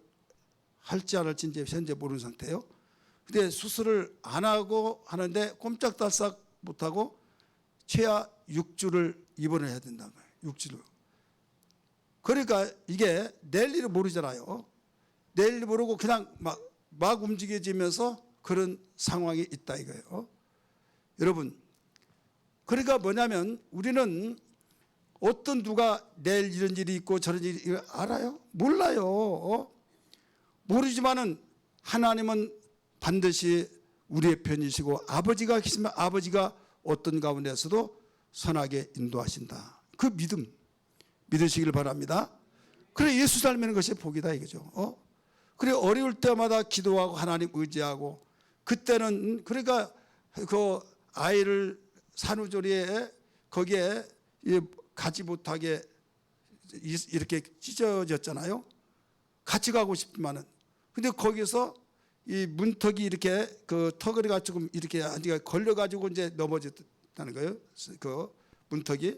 할지 안 할지 이제 현재 모르는 상태예요. 근데 수술을 안 하고 하는데 꼼짝달싹 못하고 최하 6주를 입원을 해야 된다는 거예요. 6주를. 그러니까 이게 내일 일을 모르잖아요. 내일 일 모르고 그냥 막 움직여지면서 그런 상황이 있다 이거예요. 여러분, 그러니까 뭐냐면 우리는 어떤 누가 내일 이런 일이 있고 저런 일이 알아요? 몰라요. 모르지만은 하나님은 반드시 우리의 편이시고 아버지가 계시면 아버지가 어떤 가운데서도 선하게 인도하신다. 그 믿음 믿으시길 바랍니다. 그래 예수 닮는 것이 복이다 이거죠. 그래 어려울 때마다 기도하고 하나님 의지하고 그때는 그러니까 그 아이를 산후조리에 거기에 가지 못하게 이렇게 찢어졌잖아요. 같이 가고 싶지만은 근데 거기서 이 문턱이 이렇게 그 턱걸이가 조금 이렇게 걸려가지고 이제 넘어졌다는 거예요. 그 문턱이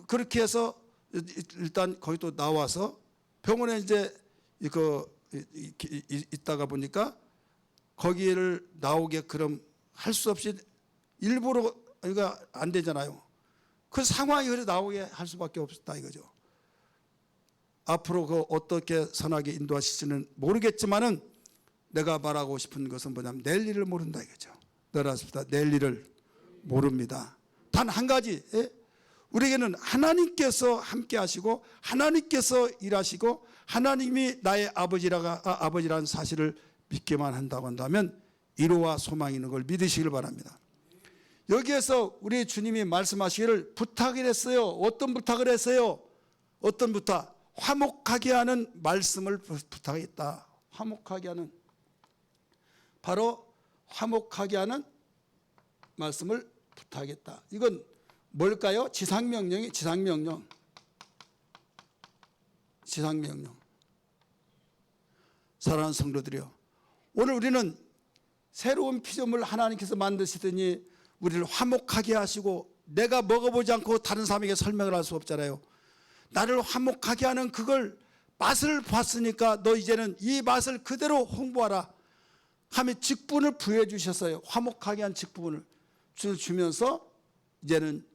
그렇게 해서 일단 거기 또 나와서 병원에 이제 있다가 보니까 거기를 나오게 그럼 할 수 없이 일부러 그러니까 안 되잖아요. 그 상황이 그래 나오게 할 수밖에 없었다 이거죠. 앞으로 그 어떻게 선하게 인도하실지는 모르겠지만은 내가 말하고 싶은 것은 뭐냐면 내일 일을 모른다 이거죠. 너라습니다. 내일 일을 모릅니다. 단 한 가지 우리에게는 하나님께서 함께 하시고 하나님께서 일하시고 하나님이 나의 아버지라는 사실을 믿기만 한다고 한다면 위로와 소망이 있는 걸 믿으시길 바랍니다. 여기에서 우리 주님이 말씀하시기를 부탁을 했어요. 어떤 부탁을 했어요? 어떤 부탁? 화목하게 하는 말씀을 부탁했다. 화목하게 하는 바로 화목하게 하는 말씀을 부탁했다. 이건 뭘까요? 지상명령이 지상명령. 사랑하는 성도들이요, 오늘 우리는 새로운 피조물 하나님께서 만드시더니 우리를 화목하게 하시고 내가 먹어보지 않고 다른 사람에게 설명을 할 수 없잖아요. 나를 화목하게 하는 그걸 맛을 봤으니까 너 이제는 이 맛을 그대로 홍보하라 하며 직분을 부여해 주셨어요. 화목하게 한 직분을 주면서 이제는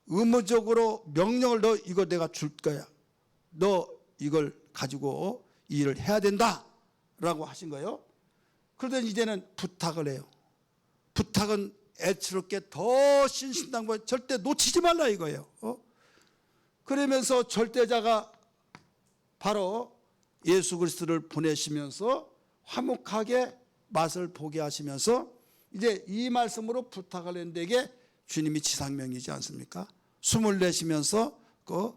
의무적으로 명령을 너 이거 내가 줄 거야. 너 이걸 가지고 이 일을 해야 된다 라고 하신 거예요. 그러더니 이제는 부탁을 해요. 부탁은 애처롭게 더 신신당부해 절대 놓치지 말라 이거예요. 그러면서 절대자가 바로 예수 그리스도를 보내시면서 화목하게 맛을 보게 하시면서 이제 이 말씀으로 부탁을 했는데 이게 주님이 지상명이지 않습니까? 숨을 내쉬면서 그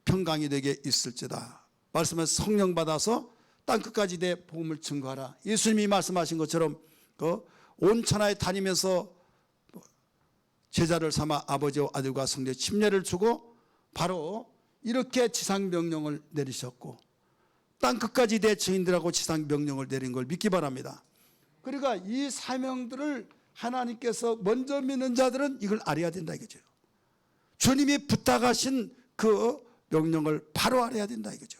평강이 되게 있을지다. 말씀에서 성령 받아서 땅끝까지 내 복음을 증거하라. 예수님이 말씀하신 것처럼 그 온 천하에 다니면서 제자를 삼아 아버지와 아들과 성령의 침례를 주고 바로 이렇게 지상명령을 내리셨고 땅끝까지 내 증인들하고 지상명령을 내린 걸 믿기 바랍니다. 그러니까 이 사명들을 하나님께서 먼저 믿는 자들은 이걸 알아야 된다 이거죠. 주님이 부탁하신 그 명령을 바로 알아야 된다 이거죠.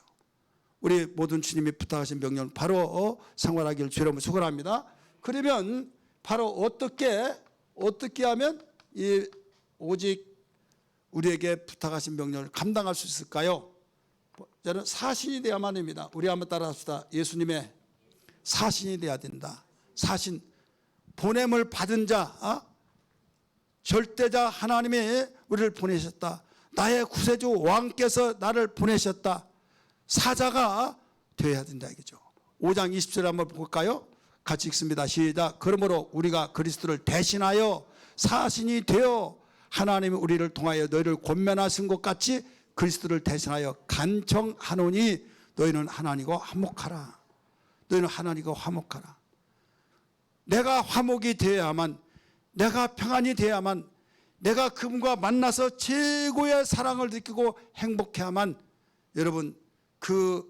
우리 모든 주님이 부탁하신 명령을 바로 생활하기를 주의 이름으로 축원합니다. 그러면 바로 어떻게 하면 이 오직 우리에게 부탁하신 명령을 감당할 수 있을까요? 저는 사신이 돼야만 합니다. 우리 한번 따라합시다. 예수님의 사신이 돼야 된다. 사신, 보냄을 받은 자, 절대자 하나님이 우리를 보내셨다. 나의 구세주 왕께서 나를 보내셨다. 사자가 되어야 된다 이거죠. 5장 20절 한번 볼까요? 같이 읽습니다. 시작. 그러므로 우리가 그리스도를 대신하여 사신이 되어 하나님이 우리를 통하여 너희를 권면하신 것 같이 그리스도를 대신하여 간청하노니 너희는 하나님과 화목하라. 너희는 하나님과 화목하라. 내가 화목이 되어야만, 내가 평안이 되어야만, 내가 그분과 만나서 최고의 사랑을 느끼고 행복해야만 여러분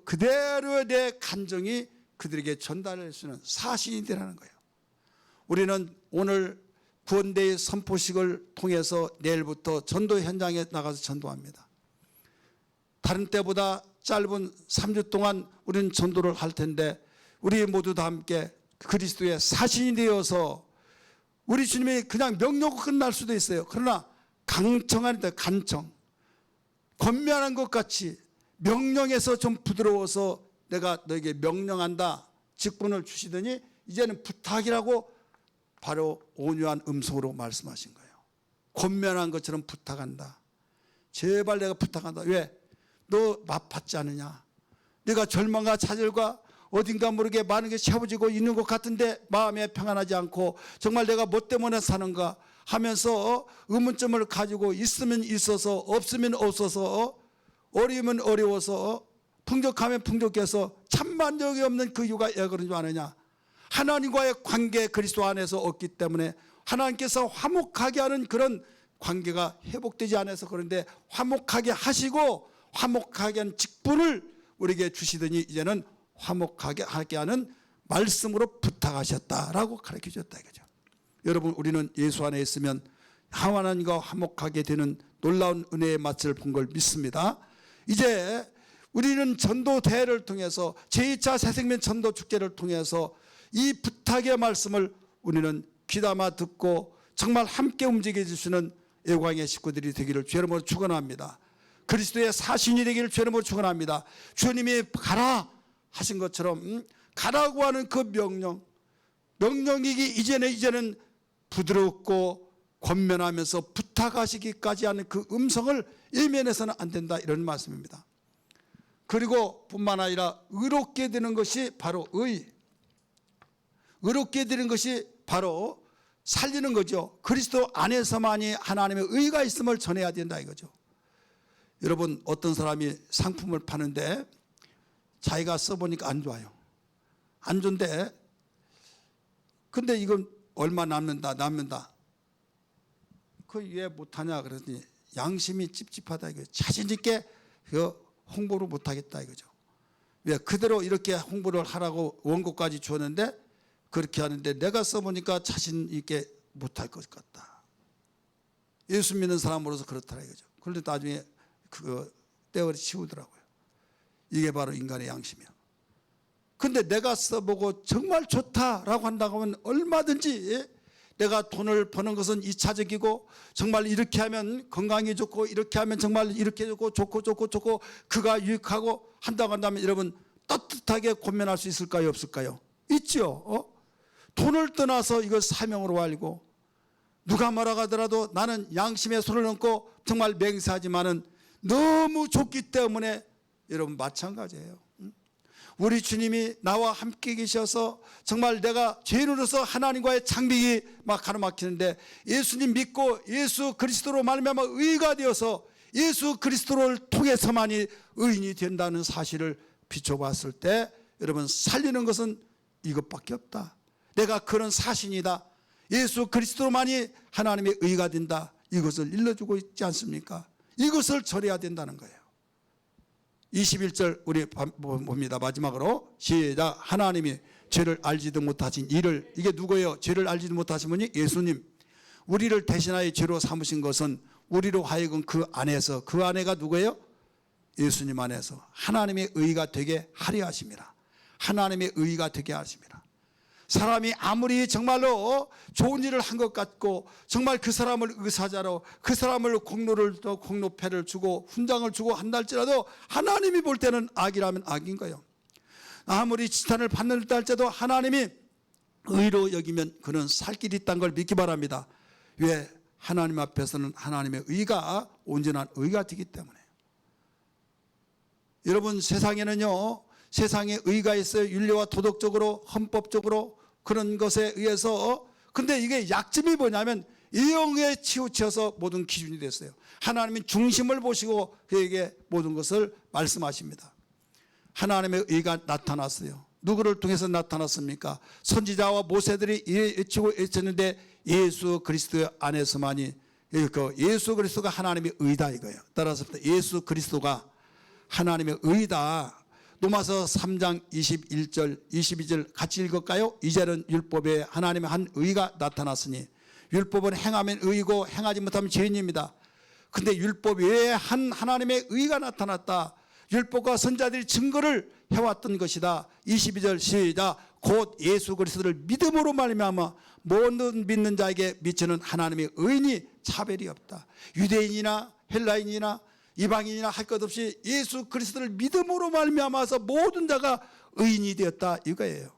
그대로의 내 감정이 그들에게 전달할 수 있는 사신이 되라는 거예요. 우리는 오늘 구원대의 선포식을 통해서 내일부터 전도 현장에 나가서 전도합니다. 다른 때보다 짧은 3주 동안 우리는 전도를 할 텐데 우리 모두 다 함께 그리스도의 사신이 되어서 우리 주님이 그냥 명령으로 끝날 수도 있어요. 그러나 강청한데 간청, 권면한 것 같이 명령에서 좀 부드러워서 내가 너에게 명령한다 직분을 주시더니 이제는 부탁이라고 바로 온유한 음성으로 말씀하신 거예요. 권면한 것처럼 부탁한다. 제발 내가 부탁한다. 왜? 너 맛봤지 않느냐? 네가 절망과 좌절과 어딘가 모르게 많은 게 채워지고 있는 것 같은데 마음에 평안하지 않고 정말 내가 뭐 때문에 사는가 하면서 의문점을 가지고 있으면 있어서 없으면 없어서 어려우면 어려워서 풍족하면 풍족해서 천만족이 없는 그 유가 왜 그런 줄 아느냐? 하나님과의 관계 그리스도 안에서 없기 때문에 하나님께서 화목하게 하는 그런 관계가 회복되지 않아서 그런데 화목하게 하시고 화목하게 한 직분을 우리에게 주시더니 이제는 화목하게 하게 하는 말씀으로 부탁하셨다라고 가르쳐 주셨다 이거죠. 여러분, 우리는 예수 안에 있으면 하나님과 화목하게 되는 놀라운 은혜의 맛을 본 걸 믿습니다. 이제 우리는 전도 대회를 통해서 제2차 새생명 전도 축제를 통해서 이 부탁의 말씀을 우리는 귀담아 듣고 정말 함께 움직여 주시는 애광의 식구들이 되기를 주의 이름으로 축원합니다. 그리스도의 사신이 되기를 주의 이름으로 축원합니다. 주님이 가라 하신 것처럼 가라고 하는 그 명령이기 이제는 부드럽고 권면하면서 부탁하시기까지 하는 그 음성을 일면해서는 안 된다, 이런 말씀입니다. 그리고 뿐만 아니라 의롭게 되는 것이 바로 의롭게 되는 것이 바로 살리는 거죠. 그리스도 안에서만이 하나님의 의가 있음을 전해야 된다 이거죠. 여러분, 어떤 사람이 상품을 파는데 자기가 써보니까 안 좋아요. 안 좋은데 근데 이건 얼마 남는다. 그거 왜 못하냐 그러더니 양심이 찝찝하다 이거죠. 자신 있게 홍보를 못하겠다 이거죠. 왜? 그대로 이렇게 홍보를 하라고 원고까지 줬는데 그렇게 하는데 내가 써보니까 자신 있게 못할 것 같다. 예수 믿는 사람으로서 그렇더라 이거죠. 그런데 나중에 그거 떼어리 치우더라고요. 이게 바로 인간의 양심이야. 근데 내가 써보고 정말 좋다라고 한다고 하면 얼마든지 내가 돈을 버는 것은 2차적이고 정말 이렇게 하면 건강이 좋고 이렇게 하면 정말 이렇게 좋고 그가 유익하고 한다고 한다면 여러분 따뜻하게 권면할 수 있을까요, 없을까요? 있죠. 돈을 떠나서 이걸 사명으로 알고 누가 뭐라고 하더라도 나는 양심에 손을 얹고 정말 맹세하지만은 너무 좋기 때문에 여러분 마찬가지예요. 우리 주님이 나와 함께 계셔서 정말 내가 죄인으로서 하나님과의 장벽이 막 가로막히는데 예수님 믿고 예수 그리스도로 말미암아 의가 되어서 예수 그리스도를 통해서만이 의인이 된다는 사실을 비춰봤을 때 여러분 살리는 것은 이것밖에 없다. 내가 그런 사신이다. 예수 그리스도로만이 하나님의 의가 된다. 이것을 일러주고 있지 않습니까? 이것을 전해야 된다는 거예요. 21절 우리 봅니다. 마지막으로 시작. 하나님이 죄를 알지도 못하신 이를, 이게 누구예요? 죄를 알지도 못하신 분이 예수님. 우리를 대신하여 죄로 삼으신 것은 우리로 하여금 그 안에서, 그 안에가 누구예요? 예수님 안에서 하나님의 의가 되게 하려 하십니다. 하나님의 의가 되게 하십니다. 사람이 아무리 정말로 좋은 일을 한 것 같고 정말 그 사람을 의사자로 그 사람을 공로패를 주고 훈장을 주고 한달지라도 하나님이 볼 때는 악이라면 악인 거예요. 아무리 지탄을 받는다 할지라도 하나님이 의로 여기면 그는 살 길이 있다는 걸 믿기 바랍니다. 왜? 하나님 앞에서는 하나님의 의가 온전한 의가 되기 때문에. 여러분, 세상에는요, 세상에 의가 있어요. 윤리와 도덕적으로, 헌법적으로 그런 것에 의해서. 근데 이게 약점이 뭐냐면 이용에 치우쳐서 모든 기준이 됐어요. 하나님이 중심을 보시고 그에게 모든 것을 말씀하십니다. 하나님의 의가 나타났어요. 누구를 통해서 나타났습니까? 선지자와 모세들이 외치고 외쳤는데 예수 그리스도 안에서만이, 예수 그리스도가 하나님의 의다 이거예요. 따라서 예수 그리스도가 하나님의 의다. 로마서 3장 21절 22절 같이 읽을까요? 이제는 율법에 하나님의 한 의가 나타났으니 율법은 행하면 의이고 행하지 못하면 죄인입니다. 근데 율법 외에 한 하나님의 의가 나타났다. 율법과 선자들이 증거를 해왔던 것이다. 22절 시작. 곧 예수 그리스도를 믿음으로 말미암아 모든 믿는 자에게 미치는 하나님의 의인이 차별이 없다. 유대인이나 헬라인이나 이방인이나 할 것 없이 예수 그리스도를 믿음으로 말미암아서 모든 자가 의인이 되었다 이거예요.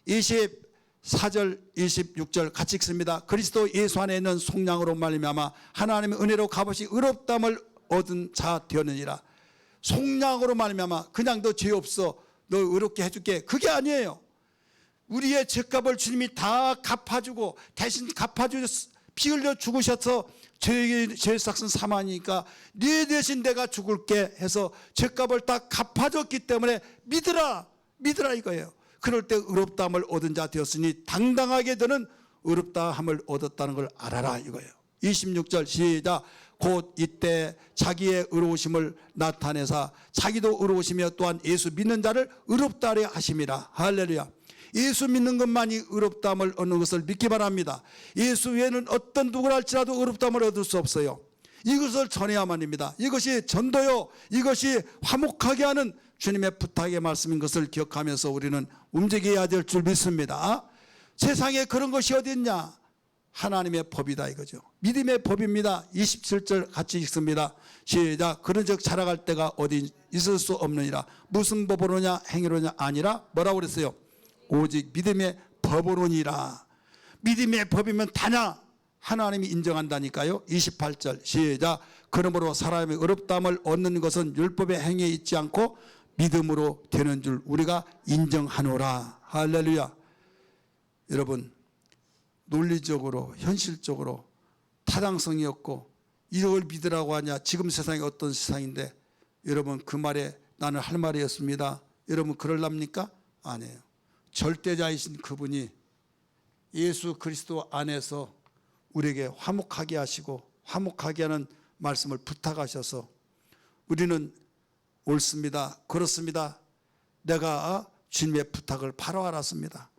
24절 26절 같이 읽습니다. 그리스도 예수 안에 있는 속량으로 말미암아 하나님의 은혜로 값없이 의롭담을 얻은 자 되었느니라. 속량으로 말미암아 그냥 너 죄 없어 너 의롭게 해줄게 그게 아니에요. 우리의 죄값을 주님이 다 갚아주고 대신 갚아주셔서 피 흘려 죽으셔서 죄의 삭은 사망이니까 네 대신 내가 죽을게 해서 죄값을 다 갚아줬기 때문에 믿으라 이거예요. 그럴 때 의롭다함을 얻은 자 되었으니 당당하게 너는 의롭다함을 얻었다는 걸 알아라 이거예요. 26절 시작. 곧 이때 자기의 의로우심을 나타내사 자기도 의로우시며 또한 예수 믿는 자를 의롭다 하려 하심이라. 할렐루야. 예수 믿는 것만이 의롭다함을 얻는 것을 믿기 바랍니다. 예수 외에는 어떤 누구라 할지라도 의롭다함을 얻을 수 없어요. 이것을 전해야만입니다. 이것이 전도요, 이것이 화목하게 하는 주님의 부탁의 말씀인 것을 기억하면서 우리는 움직여야 될 줄 믿습니다. 세상에 그런 것이 어디 있냐? 하나님의 법이다 이거죠. 믿음의 법입니다. 27절 같이 읽습니다. 시작. 그런즉 자라갈 때가 어디 있을 수 없느니라. 무슨 법으로냐 행위로냐 아니라 뭐라고 그랬어요? 오직 믿음의 법으로니라. 믿음의 법이면 다냐? 하나님이 인정한다니까요. 28절 시작. 그러므로 사람의 의롭다함을 얻는 것은 율법의 행위에 있지 않고 믿음으로 되는 줄 우리가 인정하노라. 할렐루야. 여러분, 논리적으로 현실적으로 타당성이 없고 이걸 믿으라고 하냐? 지금 세상이 어떤 세상인데 여러분 그 말에 나는 할 말이었습니다. 여러분 그럴랍니까? 아니에요. 절대자이신 그분이 예수 그리스도 안에서 우리에게 화목하게 하시고 화목하게 하는 말씀을 부탁하셔서 우리는 옳습니다. 그렇습니다. 내가 주님의 부탁을 바로 알았습니다.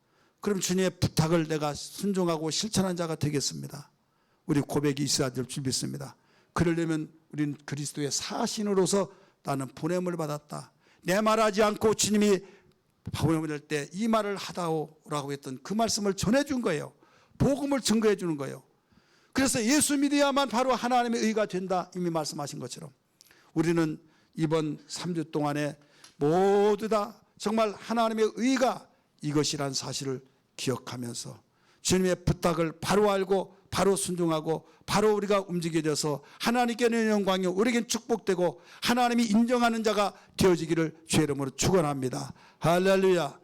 그럼 주님의 부탁을 내가 순종하고 실천한 자가 되겠습니다. 우리 고백이 있어야 될 줄 믿습니다. 그러려면 우리는 그리스도의 사신으로서 나는 보냄을 받았다. 내 말하지 않고 주님이 보냄을 할 때 이 말을 하다오라고 했던 그 말씀을 전해준 거예요. 복음을 증거해 주는 거예요. 그래서 예수 믿어야만 바로 하나님의 의가 된다 이미 말씀하신 것처럼 우리는 이번 3주 동안에 모두 다 정말 하나님의 의가 이것이란 사실을 기억하면서 주님의 부탁을 바로 알고 바로 순종하고 바로 우리가 움직여져서 하나님께는 영광이 우리에겐 축복되고 하나님이 인정하는 자가 되어지기를 주의 이름으로 축원합니다. 할렐루야.